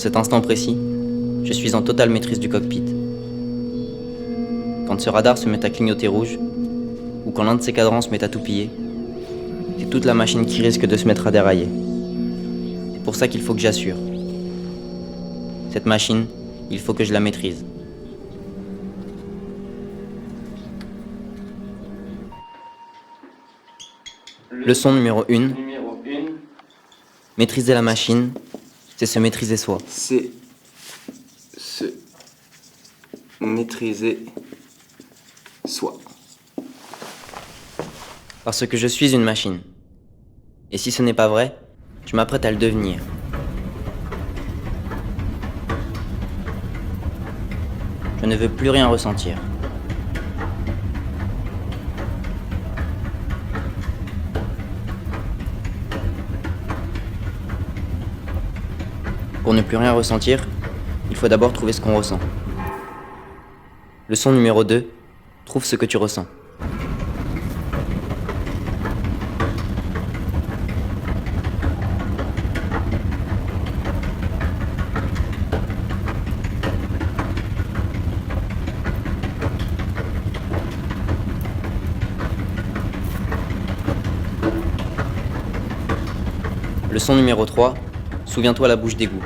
cet instant précis, je suis en totale maîtrise du cockpit. Quand ce radar se met à clignoter rouge, ou quand l'un de ses cadrans se met à tout piller, c'est toute la machine qui risque de se mettre à dérailler. C'est pour ça qu'il faut que j'assure. Cette machine, il faut que je la maîtrise. Leçon numéro 1. Maîtriser la machine, c'est se maîtriser soi. C'est se maîtriser soi. Parce que je suis une machine. Et si ce n'est pas vrai, je m'apprête à le devenir. Je ne veux plus rien ressentir. Pour ne plus rien ressentir, il faut d'abord trouver ce qu'on ressent. Leçon numéro 2, trouve ce que tu ressens. Leçon numéro 3, souviens-toi la bouche d'égout.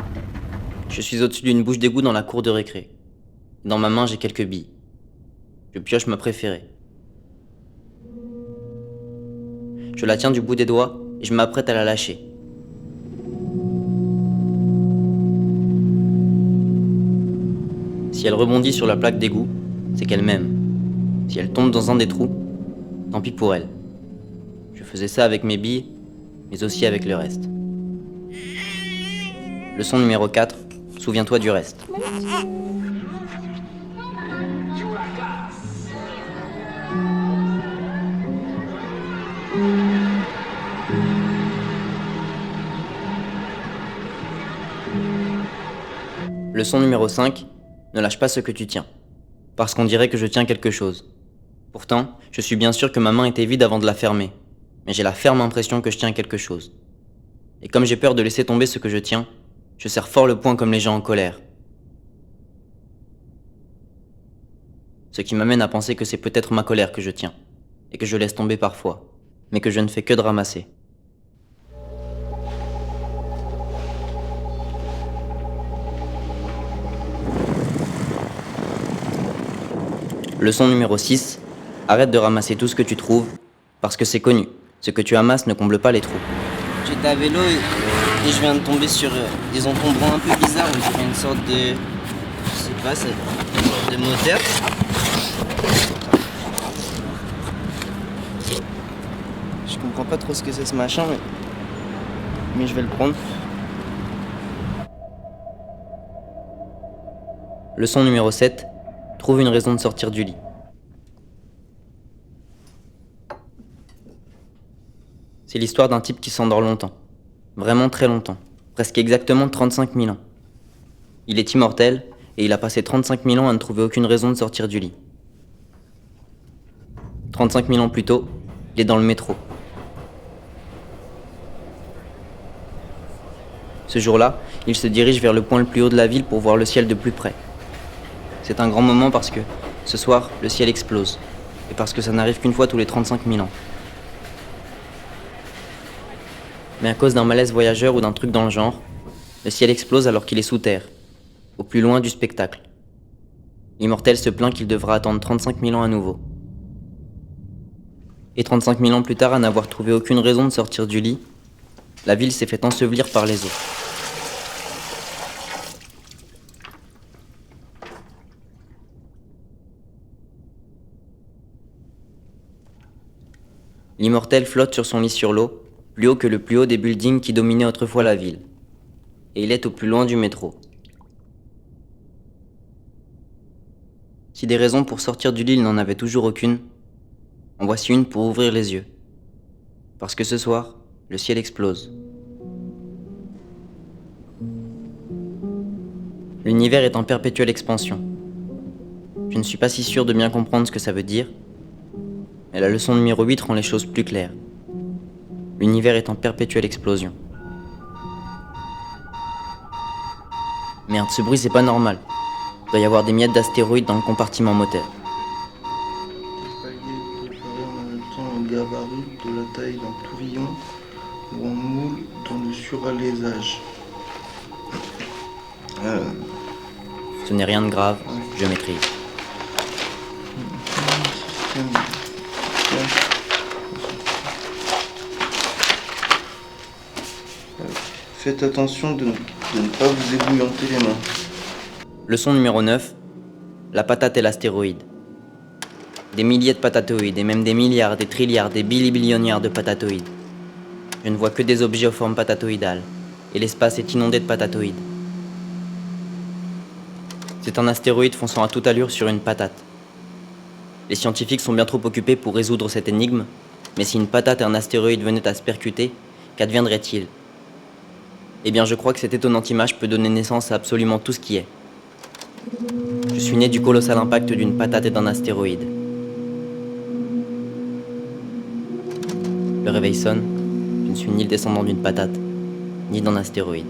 Je suis au-dessus d'une bouche d'égout dans la cour de récré. Dans ma main, j'ai quelques billes. Je pioche ma préférée. Je la tiens du bout des doigts et je m'apprête à la lâcher. Si elle rebondit sur la plaque d'égout, c'est qu'elle m'aime. Si elle tombe dans un des trous, tant pis pour elle. Je faisais ça avec mes billes, mais aussi avec le reste. Leçon numéro 4, souviens-toi du reste. Leçon numéro 5, ne lâche pas ce que tu tiens. Parce qu'on dirait que je tiens quelque chose. Pourtant, je suis bien sûr que ma main était vide avant de la fermer. Mais j'ai la ferme impression que je tiens quelque chose. Et comme j'ai peur de laisser tomber ce que je tiens, je serre fort le poing comme les gens en colère. Ce qui m'amène à penser que c'est peut-être ma colère que je tiens, et que je laisse tomber parfois, mais que je ne fais que de ramasser. Leçon numéro 6, arrête de ramasser tout ce que tu trouves, parce que c'est connu, ce que tu amasses ne comble pas les trous. J'étais à vélo et je viens de tomber sur des encombrants un peu bizarres, on dirait une sorte de... je sais pas, c'est une sorte de moteur. Je comprends pas trop ce que c'est ce machin, mais je vais le prendre. Leçon numéro 7, trouve une raison de sortir du lit. C'est l'histoire d'un type qui s'endort longtemps. Vraiment très longtemps. Presque exactement 35 000 ans. Il est immortel et il a passé 35 000 ans à ne trouver aucune raison de sortir du lit. 35 000 ans plus tôt, il est dans le métro. Ce jour-là, il se dirige vers le point le plus haut de la ville pour voir le ciel de plus près. C'est un grand moment parce que, ce soir, le ciel explose. Et parce que ça n'arrive qu'une fois tous les 35 000 ans. Mais à cause d'un malaise voyageur ou d'un truc dans le genre, le ciel explose alors qu'il est sous terre, au plus loin du spectacle. L'immortel se plaint qu'il devra attendre 35 000 ans à nouveau. Et 35 000 ans plus tard, à n'avoir trouvé aucune raison de sortir du lit, la ville s'est fait ensevelir par les eaux. L'immortel flotte sur son lit sur l'eau, plus haut que le plus haut des buildings qui dominaient autrefois la ville. Et il est au plus loin du métro. Si des raisons pour sortir du lit il n'en avait toujours aucune, en voici une pour ouvrir les yeux. Parce que ce soir, le ciel explose. L'univers est en perpétuelle expansion. Je ne suis pas si sûr de bien comprendre ce que ça veut dire, mais la leçon numéro 8 rend les choses plus claires. L'univers est en perpétuelle explosion. Merde, ce bruit c'est pas normal. Il doit y avoir des miettes d'astéroïdes dans le compartiment moteur. Palier préparé en même temps en gabarit de la taille d'un tourbillon ou en moule dans le suralésage. Ce n'est rien de grave, je maîtrise. Système. Faites attention de ne pas vous ébouillanter les mains. Leçon numéro 9. La patate et l'astéroïde. Des milliers de patatoïdes et même des milliards, des trilliards, des billionnières de patatoïdes. Je ne vois que des objets aux formes patatoïdales, et l'espace est inondé de patatoïdes. C'est un astéroïde fonçant à toute allure sur une patate. Les scientifiques sont bien trop occupés pour résoudre cette énigme, mais si une patate et un astéroïde venaient à se percuter, qu'adviendrait-il ? Eh bien, je crois que cette étonnante image peut donner naissance à absolument tout ce qui est. Je suis né du colossal impact d'une patate et d'un astéroïde. Le réveil sonne, je ne suis ni le descendant d'une patate, ni d'un astéroïde.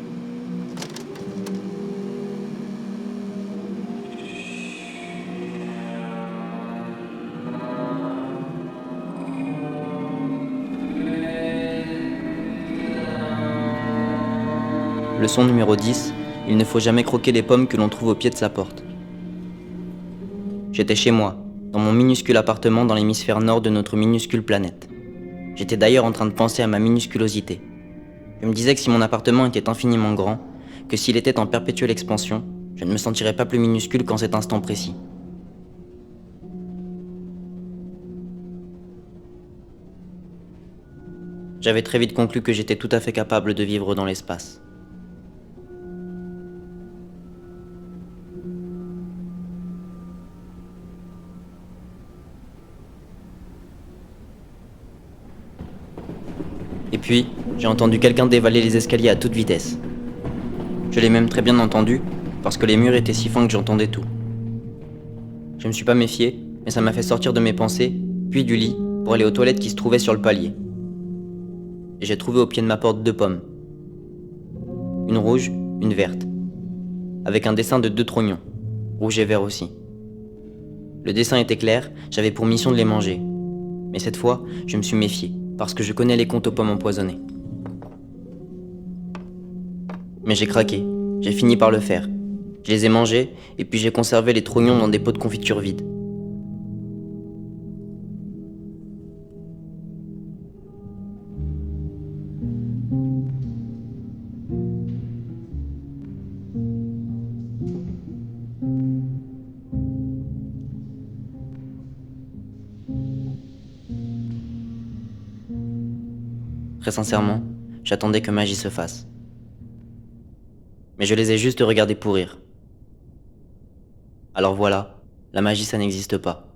Leçon numéro 10, il ne faut jamais croquer les pommes que l'on trouve au pied de sa porte. J'étais chez moi, dans mon minuscule appartement dans l'hémisphère nord de notre minuscule planète. J'étais d'ailleurs en train de penser à ma minusculosité. Je me disais que si mon appartement était infiniment grand, que s'il était en perpétuelle expansion, je ne me sentirais pas plus minuscule qu'en cet instant précis. J'avais très vite conclu que j'étais tout à fait capable de vivre dans l'espace. Et puis, j'ai entendu quelqu'un dévaler les escaliers à toute vitesse. Je l'ai même très bien entendu, parce que les murs étaient si fins que j'entendais tout. Je me suis pas méfié, mais ça m'a fait sortir de mes pensées, puis du lit, pour aller aux toilettes qui se trouvaient sur le palier. Et j'ai trouvé au pied de ma porte 2 pommes. Une rouge, une verte. Avec un dessin de 2 trognons, rouge et vert aussi. Le dessin était clair, j'avais pour mission de les manger. Mais cette fois, je me suis méfié, parce que je connais les contes aux pommes empoisonnées. Mais j'ai craqué, j'ai fini par le faire. Je les ai mangés, et puis j'ai conservé les trognons dans des pots de confiture vides. Très sincèrement, j'attendais que magie se fasse. Mais je les ai juste regardés pourrir. Alors voilà, la magie ça n'existe pas.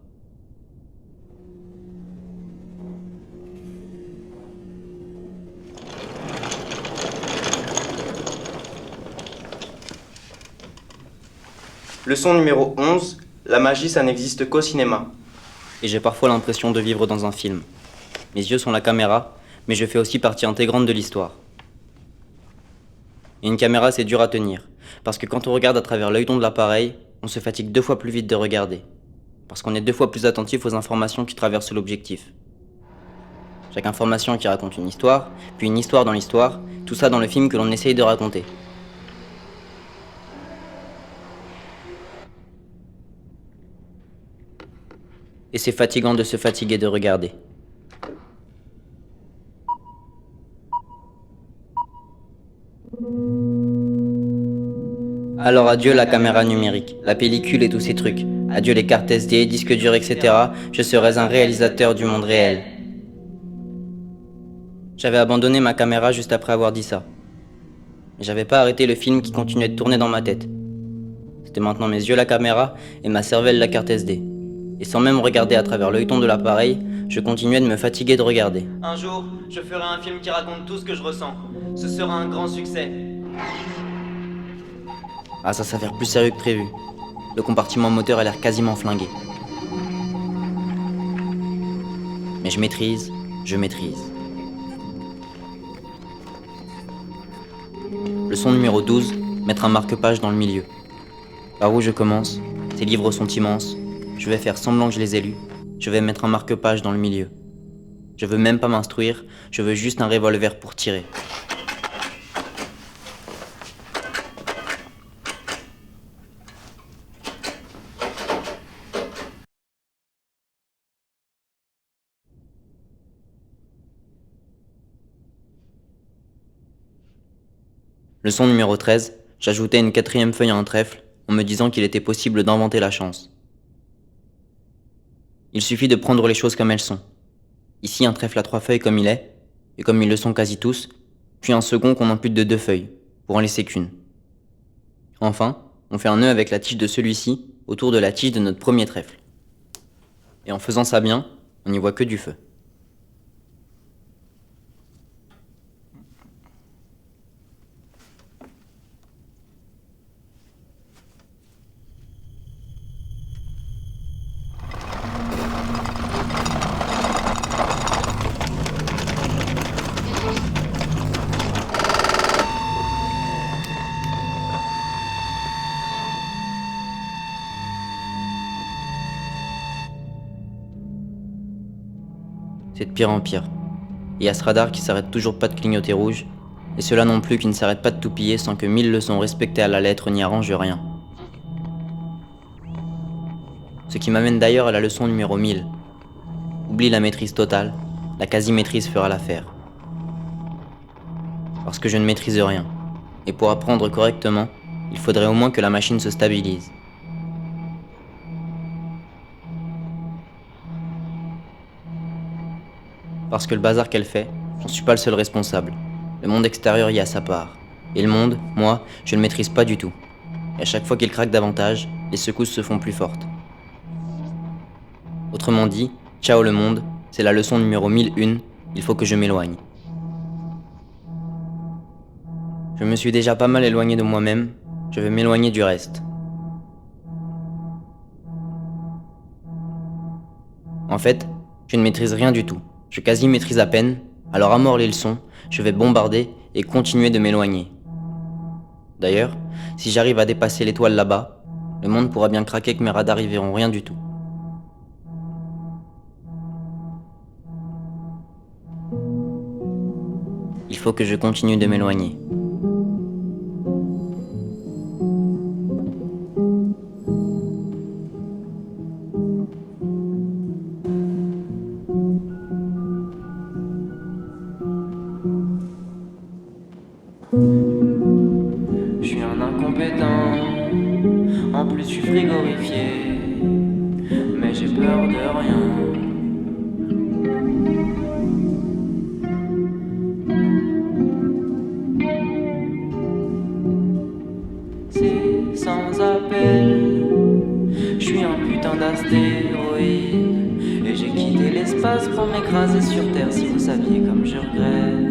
Leçon numéro 11, la magie ça n'existe qu'au cinéma. Et j'ai parfois l'impression de vivre dans un film. Mes yeux sont la caméra, mais je fais aussi partie intégrante de l'histoire. Et une caméra, c'est dur à tenir, parce que quand on regarde à travers l'œilleton de l'appareil, on se fatigue 2 fois plus vite de regarder, parce qu'on est 2 fois plus attentif aux informations qui traversent l'objectif. Chaque information qui raconte une histoire, puis une histoire dans l'histoire, tout ça dans le film que l'on essaye de raconter. Et c'est fatigant de se fatiguer de regarder. Alors adieu la caméra numérique, la pellicule et tous ces trucs. Adieu les cartes SD, disques durs, etc. Je serais un réalisateur du monde réel. J'avais abandonné ma caméra juste après avoir dit ça. Mais j'avais pas arrêté le film qui continuait de tourner dans ma tête. C'était maintenant mes yeux la caméra et ma cervelle la carte SD. Et sans même regarder à travers l'œilleton de l'appareil, je continuais de me fatiguer de regarder. Un jour, je ferai un film qui raconte tout ce que je ressens. Ce sera un grand succès. Ah, ça s'avère plus sérieux que prévu. Le compartiment moteur a l'air quasiment flingué. Mais je maîtrise, je maîtrise. Leçon numéro 12, mettre un marque-page dans le milieu. Par où je commence? Ces livres sont immenses. Je vais faire semblant que je les ai lus. Je vais mettre un marque-page dans le milieu. Je veux même pas m'instruire, je veux juste un revolver pour tirer. Leçon numéro 13, j'ajoutais une 4e feuille à un trèfle en me disant qu'il était possible d'inventer la chance. Il suffit de prendre les choses comme elles sont. Ici, un trèfle à 3 feuilles comme il est, et comme ils le sont quasi tous, puis un second qu'on ampute de 2 feuilles, pour en laisser qu'une. Enfin, on fait un nœud avec la tige de celui-ci autour de la tige de notre premier trèfle. Et en faisant ça bien, on n'y voit que du feu. C'est de pire en pire. Il y a ce radar qui s'arrête toujours pas de clignoter rouge, et cela non plus qui ne s'arrête pas de tout piller sans que 1000 leçons respectées à la lettre n'y arrangent rien. Ce qui m'amène d'ailleurs à la leçon numéro 1000. Oublie la maîtrise totale, la quasi-maîtrise fera l'affaire. Parce que je ne maîtrise rien, et pour apprendre correctement, il faudrait au moins que la machine se stabilise. Parce que le bazar qu'elle fait, j'en suis pas le seul responsable. Le monde extérieur y a sa part. Et le monde, moi, je ne maîtrise pas du tout. Et à chaque fois qu'il craque davantage, les secousses se font plus fortes. Autrement dit, ciao le monde, c'est la leçon numéro 1001, il faut que je m'éloigne. Je me suis déjà pas mal éloigné de moi-même, je vais m'éloigner du reste. En fait, je ne maîtrise rien du tout. Je quasi maîtrise à peine, alors à mort les leçons, je vais bombarder et continuer de m'éloigner. D'ailleurs, si j'arrive à dépasser l'étoile là-bas, le monde pourra bien craquer que mes radars y verront rien du tout. Il faut que je continue de m'éloigner. Je suis un incompétent, en plus je suis frigorifié, mais j'ai peur de rien. C'est sans appel, je suis un putain d'astéroïde, et j'ai quitté l'espace pour m'écraser sur Terre. Si vous saviez comme je regrette.